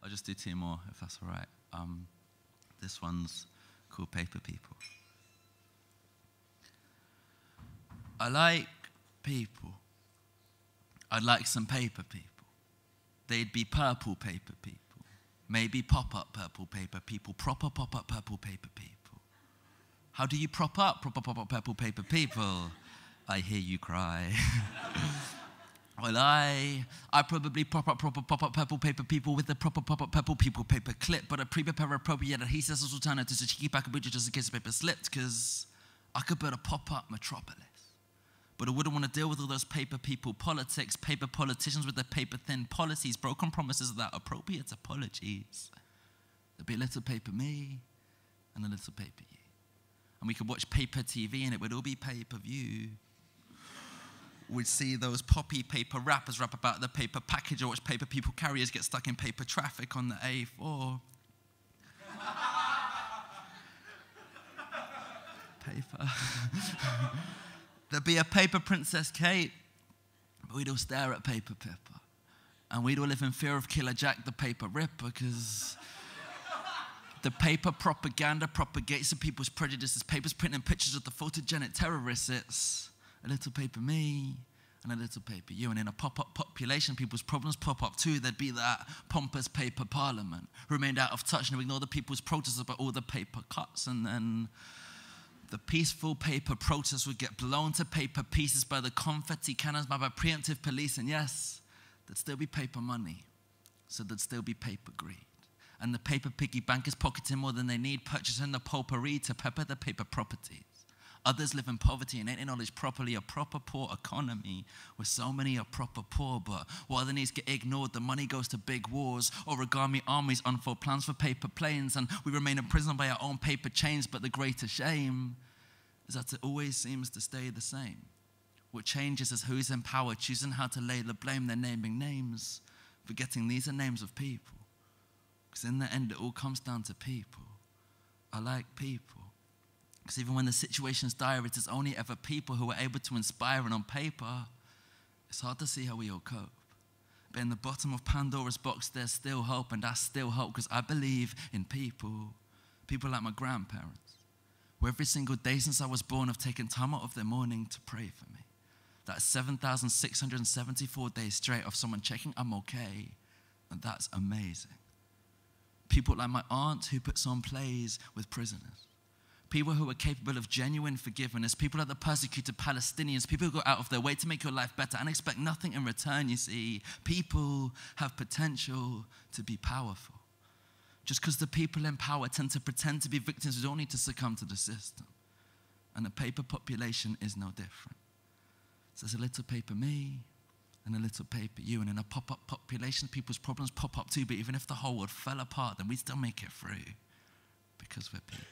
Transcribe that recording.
I'll just do two more, if that's all right. This one's called Paper People. I like people. I'd like some paper people. They'd be purple paper people. Maybe pop-up purple paper people. Proper pop-up purple paper people. How do you prop up proper pop-up purple paper people? I hear you cry. Well, I probably pop-up purple paper people with the proper pop-up purple people paper clip, but I pre-prepare appropriate adhesives as alternatives to cheeky pack a just in case the paper slipped, because I could build a pop-up metropolis. But I wouldn't want to deal with all those paper people politics, paper politicians with their paper-thin policies, broken promises without appropriate apologies. There'd be a little paper me and a little paper you. And we could watch paper TV and it would all be pay-per-view. We'd see those poppy paper rappers rap about the paper package, or watch paper people carriers get stuck in paper traffic on the A4. Paper. There'd be a paper Princess Kate, but we'd all stare at Paper Pippa. And we'd all live in fear of Killer Jack the Paper Ripper, because the paper propaganda propagates the people's prejudices. Papers printing pictures of the photogenic terrorists. It's a little paper me and a little paper you. And in a pop-up population, people's problems pop up too. There'd be that pompous paper parliament who remained out of touch and who ignored the people's protests about all the paper cuts. And then the peaceful paper protests would get blown to paper pieces by the confetti cannons, by preemptive police. And yes, there'd still be paper money. So there'd still be paper greed. And the paper piggy bankers pocketing more than they need, purchasing the potpourri to pepper the paper properties. Others live in poverty and ain't acknowledged properly. A proper poor economy where so many are proper poor, but while the needs get ignored, the money goes to big wars. Origami armies unfold plans for paper planes, and we remain imprisoned by our own paper chains. But the greater shame is that it always seems to stay the same. What changes is who's in power, choosing how to lay the blame. They're naming names, forgetting these are names of people. Because in the end, it all comes down to people. I like people. Because even when the situation's dire, it is only ever people who are able to inspire, and on paper, it's hard to see how we all cope. But in the bottom of Pandora's box, there's still hope, and that's still hope, because I believe in people. People like my grandparents, who every single day since I was born have taken time out of their morning to pray for me. That's 7,674 days straight of someone checking I'm okay, and that's amazing. People like my aunt who puts on plays with prisoners. People who are capable of genuine forgiveness. People like the persecuted Palestinians. People who go out of their way to make your life better and expect nothing in return, you see. People have potential to be powerful. Just because the people in power tend to pretend to be victims who don't need to succumb to the system. And the paper population is no different. So there's a little paper me and a little paper you. And in a pop-up population, people's problems pop up too. But even if the whole world fell apart, then we'd still make it through. Because we're people.